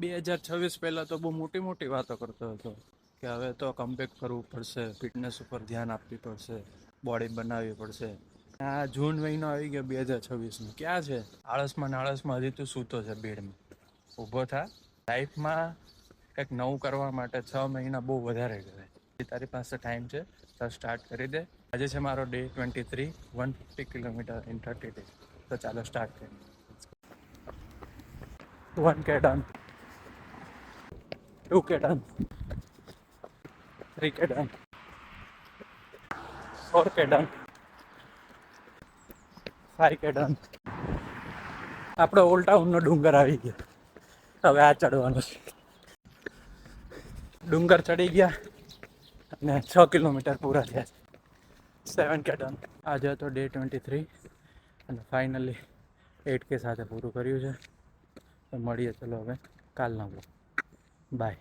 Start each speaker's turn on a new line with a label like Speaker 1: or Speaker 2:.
Speaker 1: 2026 પહેલાં તો બહુ મોટી મોટી વાતો કરતો હતો કે હવે તો કમબેક કરવું પડશે, ફિટનેસ ઉપર ધ્યાન આપવી પડશે, બોડી બનાવવી પડશે. આ જૂન મહિનો આવી ગયો 2026નો, ક્યાં છે? આળસમાં ને આળસમાં હજી તું સૂતો છે બેડમાં. ઊભો થા. લાઈફમાં કંઈક નવું કરવા માટે 6 મહિના બહુ વધારે કહેવાય. તારી પાસે ટાઈમ છે તો સ્ટાર્ટ કરી દે. આજે છે મારો ડે 23, 150 કિલોમીટર ઇન 30 days. તો ચાલો સ્ટાર્ટ કરીએ. 1K done, 2K done, 3K done, 4K done, 5K done. આપણો ઓલ્ડ ટાઉનનો ડુંગર આવી ગયો. હવે આ ચડવાનો છે. ડુંગર ચડી ગયા અને 6 કિલોમીટર પૂરા થયા છે. 7K done. આજે હતો ડે 23 અને ફાઇનલી 8K સાથે પૂરું કર્યું છે. તો મળીએ ચલો હવે કાલના બ્લોગ. બાય.